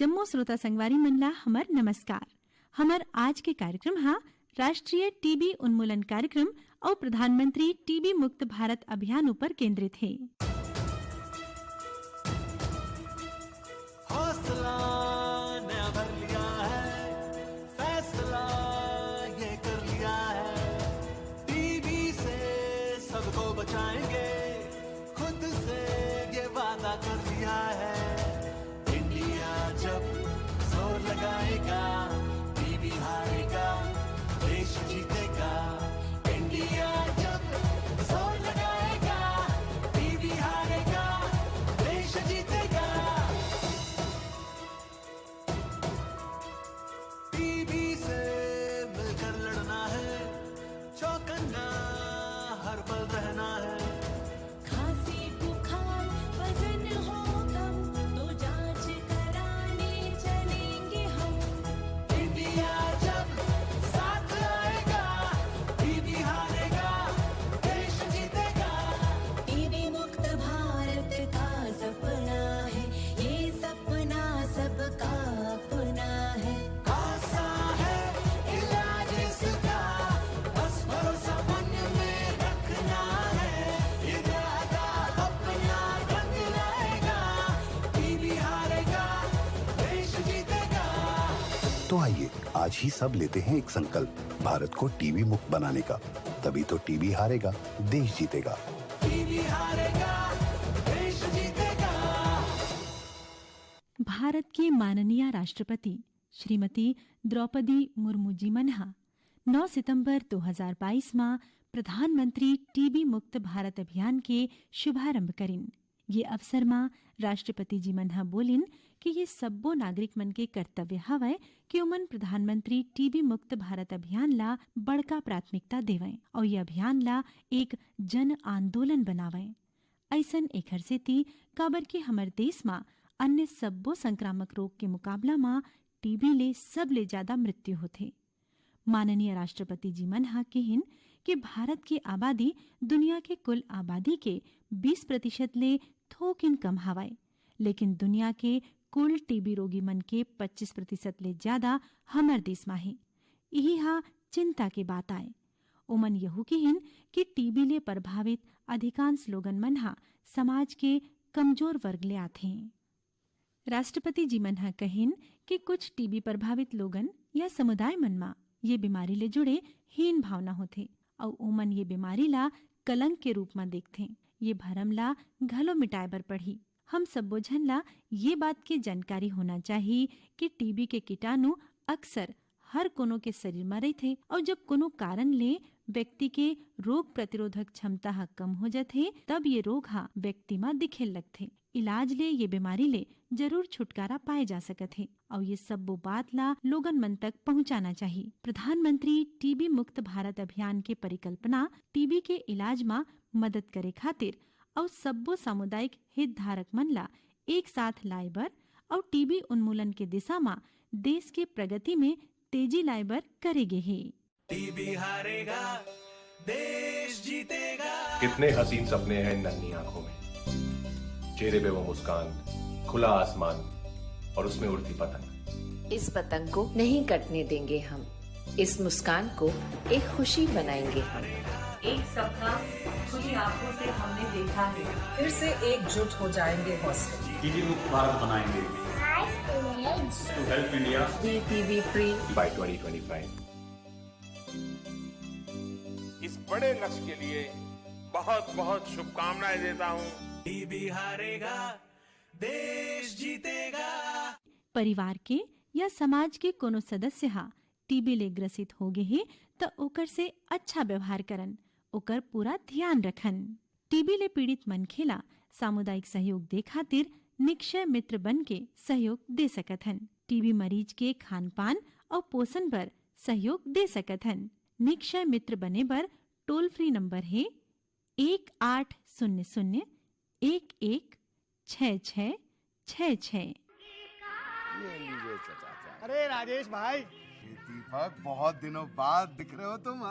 जम्मू श्रोता संगवारी मनला हमर नमस्कार। हमर आज के कार्यक्रम राष्ट्रीय टीबी उन्मूलन कार्यक्रम और प्रधानमंत्री टीबी मुक्त भारत अभियान ऊपर केंद्रित है। हौसला नया भर लिया है, फैसला ये कर लिया है, टीबी से सबको बचाएंगे, खुद से ये वादा कर लिया है। इंडिया जब जोर लगाएगा, टीबी हारेगा, देश जीतेगा। इंडिया जब जोर लगाएगा, टीबी हारेगा, देश जीतेगा। टीबी से मिलकर लड़ना है, चौकन्ना हर पल रहना है। खांसी बुखार वजन हो कम तो जांच कराने चलेंगे हम। इंडिया जब साथ आएगा, टीबी हारेगा, देश जीतेगा। टीबी मुक्त भारत का सपना है, ये सपना सबका अपना है। आसान है इलाज इसका, बस भरोसा मन में रखना है। इरादा अपना रंग लाएगा, टीबी हारेगा, देश जीतेगा। तो आइए आज ही सब लेते हैं एक संकल्प, भारत को टीबी मुक्त बनाने का। तभी तो टीबी हारेगा, देश जीतेगा। टीबी हारेगा, देश जीतेगा। भारत के माननीय राष्ट्रपति श्रीमती द्रौपदी मुर्मू जी मनहा 9 सितंबर 2022 में प्रधानमंत्री टीबी मुक्त भारत अभियान के शुभारंभ करिन। ये अवसर में राष्ट्रपति जी मनहा बोलिन कि ये सब्बो नागरिक मन के कर्तव्य हवय कि उमन प्रधानमंत्री टीबी मुक्त भारत अभियान ला बड़का प्राथमिकता देवें और ये अभियान ला एक जन आंदोलन बनावें। ऐसन एखर सेती काबर के हमर देश में अन्य सब्बो संक्रामक रोग के मुकाबला में टीबी ले सबले ज्यादा मृत्यु होथे। माननीय राष्ट्रपति जी मनहा कहिन कि भारत की आबादी दुनिया के कुल आबादी के 20% ले थोकिन कम हवाए, लेकिन दुनिया के कुल टीबी रोगी मन के 25% ले ज्यादा हमर देश में है। यही चिंता के बात आए। ओमन यहू कहिन कि टीबी ले प्रभावित अधिकांश लोगन मनहा समाज के कमजोर वर्ग ले आथे। राष्ट्रपति जी मनहा कहिन कि कुछ टीबी प्रभावित लोगन या समुदाय मन में ये बीमारी ले जुड़े हीन भावना होथे और ओमन ये बीमारी ला कलंक के रूप में देखथे। ये भरम ला घलो मिटाए बर पढ़ी। हम सब्बो झन ला ये बात की जानकारी होना चाहिए कि टीबी के कीटाणु अक्सर हर कोनो के शरीर में रहते और जब कोनो कारण ले व्यक्ति के रोग प्रतिरोधक क्षमता कम हो जाथे तब ये रोग व्यक्ति में दिखे लगथे। इलाज ले ये बीमारी ले जरूर छुटकारा पाए जा सकत है और ये सब बात ला लोगन मन तक पहुंचाना चाहिए। प्रधानमंत्री टीबी मुक्त भारत अभियान के परिकल्पना टीबी के इलाज में मदद करे खातिर और सब्बो सामुदायिक हितधारक मन ला एक साथ लाए बर और टीबी उन्मूलन के दिशा में देश के प्रगति में तेजी लाए बर करेगे है। टीबी हारेगा, देश जीतेगा। कितने हसीन सपने हैं नन्ही आंखों में, चेहरे पे वो मुस्कान, खुला आसमान और उसमें उड़ती पतंग। इस पतंग को नहीं कटने देंगे हम, इस मुस्कान को एक खुशी बनाएंगे हम। एक सपना खुली आंखों से हमने देखा है, फिर से एकजुट हो जाएंगे हौसले। टीबी मुक्त भारत बनाएंगे। To help India be TB free by 2025। इस बड़े लक्ष्य के लिए बहुत बहुत शुभकामनाएं देता हूँ। टीबी हारेगा, देश जीतेगा। परिवार के या समाज के कोनो सदस्य टीबी ले ग्रसित हो गए है तो ओकर से अच्छा व्यवहार करन, ओकर पूरा ध्यान रखन। टीबी ले पीड़ित मनखे ला सामुदायिक सहयोग दे खातिर निक्षय मित्र बन के सहयोग दे सकत हन। टीबी मरीज के खान पान और पोषण पर सहयोग दे सकत हन। निक्षय मित्र बने बर टोल फ्री नंबर है 1800-116666। अरे राजेश भाई, दीपक बहुत दिनों बाद दिख रहे हो तुम।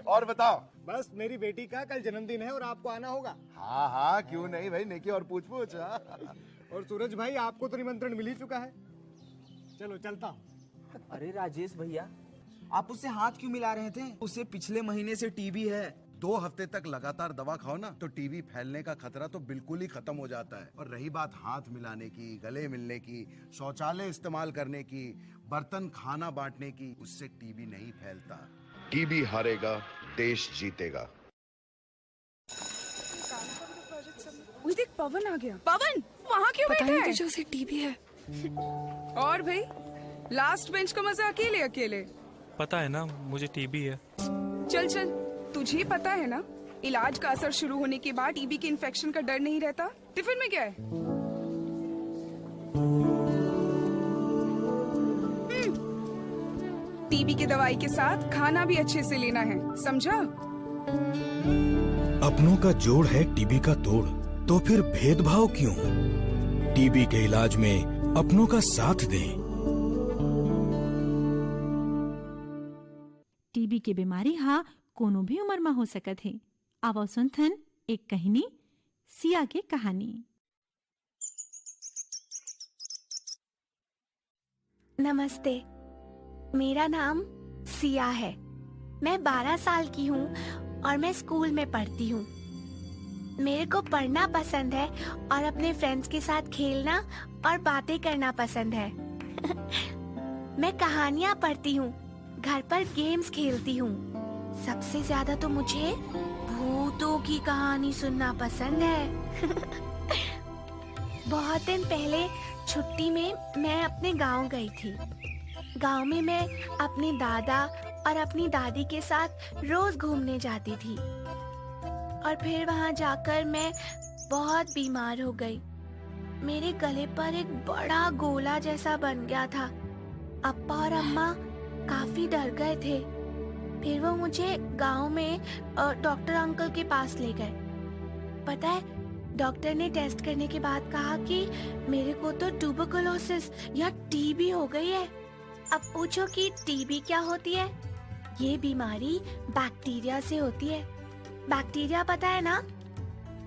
और बताओ। बस मेरी बेटी का कल जन्मदिन है और आपको आना होगा। हाँ हाँ क्यों नहीं भाई, नेकी और पूछ पूछ। और सूरज भाई आपको तो निमंत्रण मिल ही चुका है। चलो चलता हूँ। अरे राजेश भैया, आप उससे हाथ क्यों मिला रहे थे? उसे पिछले महीने से टीबी है। 2 हफ्ते तक लगातार दवा खाओ ना तो टीबी फैलने का खतरा तो बिल्कुल ही खत्म हो जाता है। और रही बात हाथ मिलाने की, गले मिलने की, शौचालय इस्तेमाल करने की, बर्तन खाना बांटने की, उससे टीबी नहीं फैलता। टीबी हारेगा, देश जीतेगा। देख पवन आ गया। पवन वहाँ क्यों बैठा है? तुझे उसे टीबी है। और भाई लास्ट बेंच का मजा अकेले अकेले। पता है ना मुझे टीबी है। चल चल, तुझे पता है ना इलाज का असर शुरू होने के बाद टीबी के इन्फेक्शन का डर नहीं रहता। टिफिन में क्या है? टीबी की दवाई के साथ खाना भी अच्छे से लेना है, समझा? अपनों का जोड़ है टीबी का तोड़, तो फिर भेदभाव क्यों? टीबी के इलाज में अपनों का साथ दें। टीबी के बीमारी हा कोनो भी उम्र में हो सकत है। आवो सुनथन एक कहानी, सिया के कहानी। नमस्ते, मेरा नाम सिया है। मैं 12 साल की हूँ और मैं स्कूल में पढ़ती हूँ। मेरे को पढ़ना पसंद है और अपने फ्रेंड्स के साथ खेलना और बातें करना पसंद है। मैं कहानियाँ पढ़ती हूँ, घर पर गेम्स खेलती हूँ। सबसे ज्यादा तो मुझे भूतों की कहानी सुनना पसंद है। बहुत दिन पहले छुट्टी में मैं अपने गांव गई थी। गांव में मैं अपने दादा और अपनी दादी के साथ रोज घूमने जाती थी और फिर वहां जाकर मैं बहुत बीमार हो गई। मेरे गले पर एक बड़ा गोला जैसा बन गया था। अप्पा और अम्मा काफी डर गए थे। फिर वो मुझे गांव में डॉक्टर अंकल के पास ले गए। पता है, डॉक्टर ने टेस्ट करने के बाद कहा कि मेरे को तो ट्यूबरकुलोसिस या टीबी हो गई है। अब पूछो कि टीबी क्या होती है? ये बीमारी बैक्टीरिया से होती है। बैक्टीरिया पता है ना,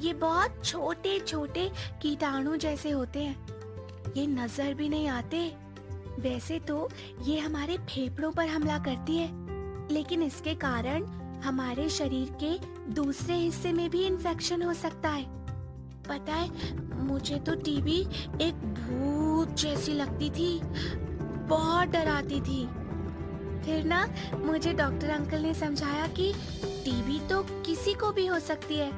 ये बहुत छोटे छोटे कीटाणु जैसे होते हैं। ये नजर भी नहीं आते। वैसे तो ये हमारे फेफड़ों पर हमला करती है, लेकिन इसके कारण हमारे शरीर के दूसरे हिस्से में भी इन्फेक्शन हो सकता है। पता है, मुझे तो टीबी एक भूत जैसी लगती थी, बहुत डराती थी। फिर ना मुझे डॉक्टर अंकल ने समझाया कि टीबी तो किसी को भी हो सकती है,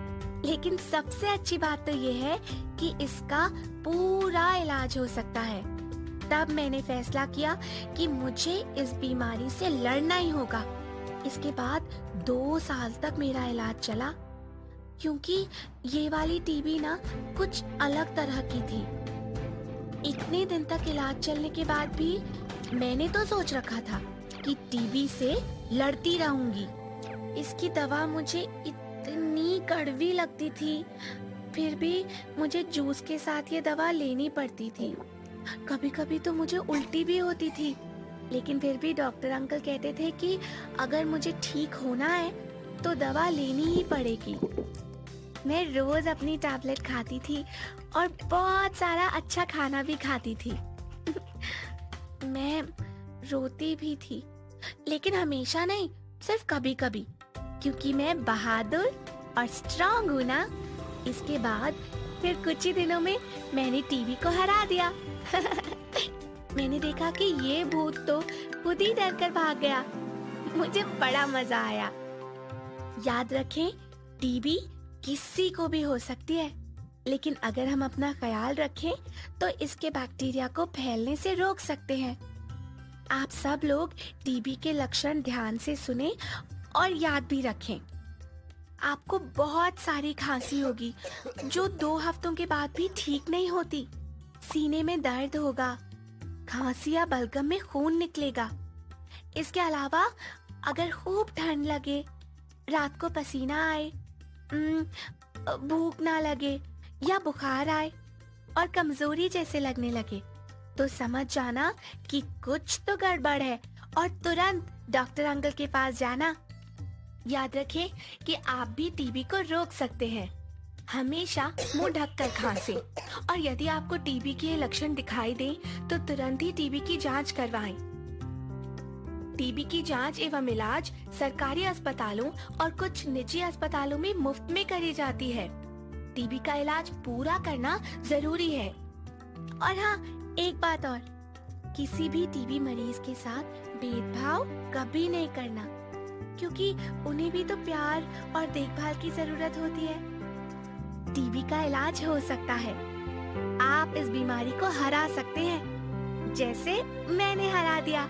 लेकिन सबसे अच्छी बात तो ये है कि इसका पूरा इलाज हो सकता है। तब मैंने फैसला किया कि मुझे इस बीमारी से लड़ना ही होगा। इसके बाद 2 साल तक मेरा इलाज चला, क्योंकि ये वाली टीबी ना कुछ अलग तरह की थी। इतने दिन तक इलाज चलने के बाद भी मैंने तो सोच रखा था कि टीबी से लड़ती रहूंगी। इसकी दवा मुझे इतनी कड़वी लगती थी, फिर भी मुझे जूस के साथ ये दवा लेनी पड़ती थी। कभी कभी तो मुझे उल्टी भी होती थी, लेकिन फिर भी डॉक्टर अंकल कहते थे कि अगर मुझे ठीक होना है तो दवा लेनी ही पड़ेगी। मैं रोज अपनी टैबलेट खाती थी और बहुत सारा अच्छा खाना भी खाती थी। मैं रोती भी थी, लेकिन हमेशा नहीं, सिर्फ कभी कभी, क्योंकि मैं बहादुर और स्ट्रॉन्ग हूँ ना। इसके बाद फिर कुछ ही दिनों में मैंने टीबी को हरा दिया। मैंने देखा कि ये भूत तो खुद ही डर कर भाग गया। मुझे बड़ा मजा आया। याद रखें, टीबी किसी को भी हो सकती है, लेकिन अगर हम अपना ख्याल रखें तो इसके बैक्टीरिया को फैलने से रोक सकते हैं। आप सब लोग टीबी के लक्षण ध्यान से सुने और याद भी रखें। आपको बहुत सारी खांसी होगी जो 2 हफ्तों के बाद भी ठीक नहीं होती। सीने में दर्द होगा, खांसी या बलगम में खून निकलेगा। इसके अलावा अगर खूब ठंड लगे, रात को पसीना आए, भूख ना लगे या बुखार आए और कमजोरी जैसे लगने लगे, तो समझ जाना कि कुछ तो गड़बड़ है और तुरंत डॉक्टर अंकल के पास जाना। याद रखें कि आप भी टीबी को रोक सकते हैं। हमेशा मुंह ढककर खांसें और यदि आपको टीबी के लक्षण दिखाई दें तो तुरंत ही टीबी की जांच करवाएं। टीबी की जांच एवं इलाज सरकारी अस्पतालों और कुछ निजी अस्पतालों में मुफ्त में करी जाती है। टीबी का इलाज पूरा करना जरूरी है। और हाँ, एक बात और, किसी भी टीबी मरीज के साथ भेदभाव कभी नहीं करना, क्योंकि उन्हें भी तो प्यार और देखभाल की जरूरत होती है। टीबी का इलाज हो सकता है। आप इस बीमारी को हरा सकते हैं, जैसे मैंने हरा दिया।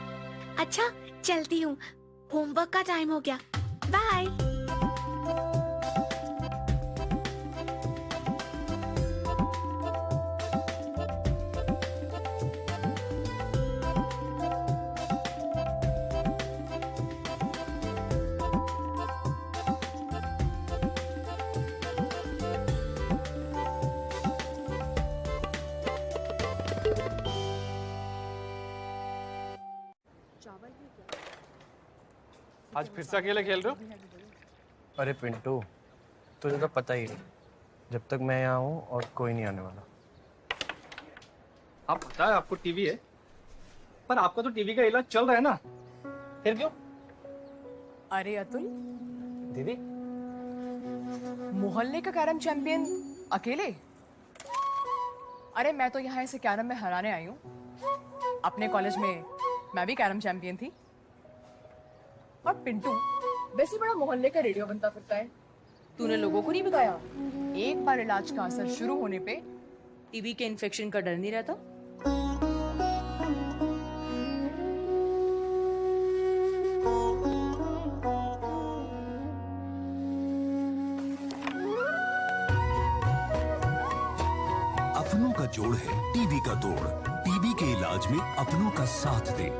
अच्छा, चलती हूँ, होमवर्क का टाइम हो गया। बाय। आज फिर से अकेले खेल रहे हो? अरे पिंटू, तुझे तो पता ही है, जब तक मैं यहाँ हूँ और कोई नहीं आने वाला। आप पता है आपको टीवी है, पर आपका तो टीवी का इलाज चल रहा है ना, फिर क्यों? अरे अतुल दीदी, मोहल्ले का कैरम चैंपियन अकेले? अरे मैं तो यहाँ इसे कैरम में हराने आई हूँ। अपने कॉलेज में मैं भी कैरम चैंपियन थी। और पिंटू वैसे बड़ा मोहल्ले का रेडियो बनता फिरता है। तूने लोगों को नहीं बताया, एक बार इलाज का असर शुरू होने पे टीबी के इन्फेक्शन का डर नहीं रहता। अपनों का जोड़ है टीबी का तोड़। टीबी के इलाज में अपनों का साथ दे।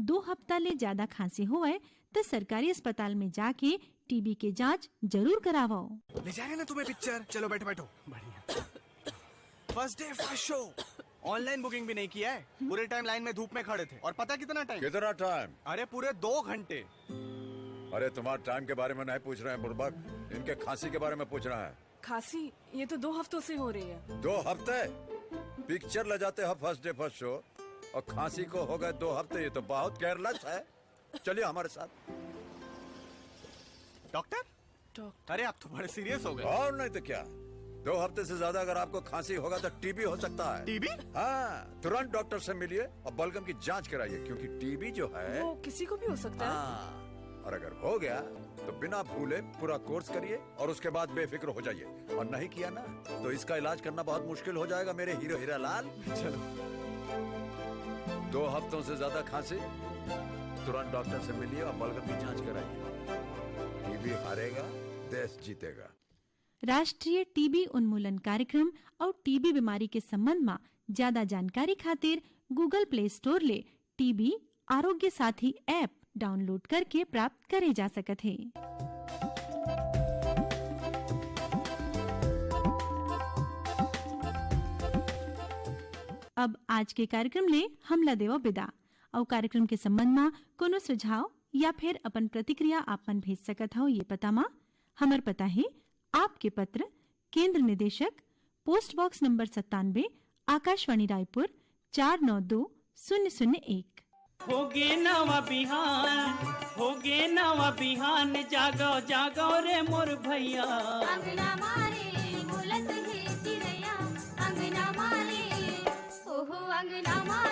2 हफ्ता ले ज्यादा खांसी होए तो सरकारी अस्पताल में जाके टीबी के जांच जरूर करावो। ले जाएंगे ना तुम्हें पिक्चर। चलो बैठो बैठो। बढ़िया। First day first show. Online booking भी नहीं किया है। पूरे टाइम लाइन में धूप में खड़े थे। और पता कितना टाइम? कितना टाइम? अरे पूरे 2 घंटे। अरे तुम्हारे टाइम के बारे में नहीं पूछ रहे हैं बुर्बक, इनके खांसी के बारे में पूछ रहा है। खांसी ये तो 2 हफ्तों से हो रही है। 2 हफ्ते? पिक्चर ले जाते हैं फर्स्ट डे फर्स्ट शो और खांसी को हो गए 2 हफ्ते। ये तो बहुत केयरलेस है। चलिए हमारे साथ। डॉक्टर? अरे आप तो बड़े सीरियस हो गए। और नहीं तो क्या, 2 हफ्ते से ज्यादा अगर आपको खांसी होगा तो टीबी हो सकता है। टीबी? हाँ, तुरंत डॉक्टर से मिलिए और बलगम की जांच कराइए, क्योंकि टीबी जो है वो किसी को भी हो सकता है। और अगर हो गया तो बिना भूले पूरा कोर्स करिए और उसके बाद बेफिक्र हो जाइए। और नहीं किया ना तो इसका इलाज करना बहुत मुश्किल हो जाएगा मेरे हीरो हीरा लाल। चलो। 2 हफ्तों से ज्यादा खांसी, तुरंत डॉक्टर से मिलिए और बलगम की जांच कराइए। टीबी हारेगा, देश जीतेगा। राष्ट्रीय टीबी उन्मूलन कार्यक्रम और टीबी बीमारी के संबंध में ज्यादा जानकारी खातिर गूगल प्ले स्टोर ले टीबी आरोग्य साथी ऐप डाउनलोड करके प्राप्त करे जा सकत है। अब आज के कार्यक्रम ले हमला देवा विदा। और कार्यक्रम के संबंध में कोनो सुझाव या फिर अपन प्रतिक्रिया आपन भेज सकत हो। ये पता मा हमर पता है आपके पत्र, केंद्र निदेशक, post box number 97, Akashvani Raipur 492001। होगे नवा बिहान जागो जागो रे मोर भैया। अंगना मारे बोलत है चिड़ैया, अंगना मारे ओहो अंगना मारे।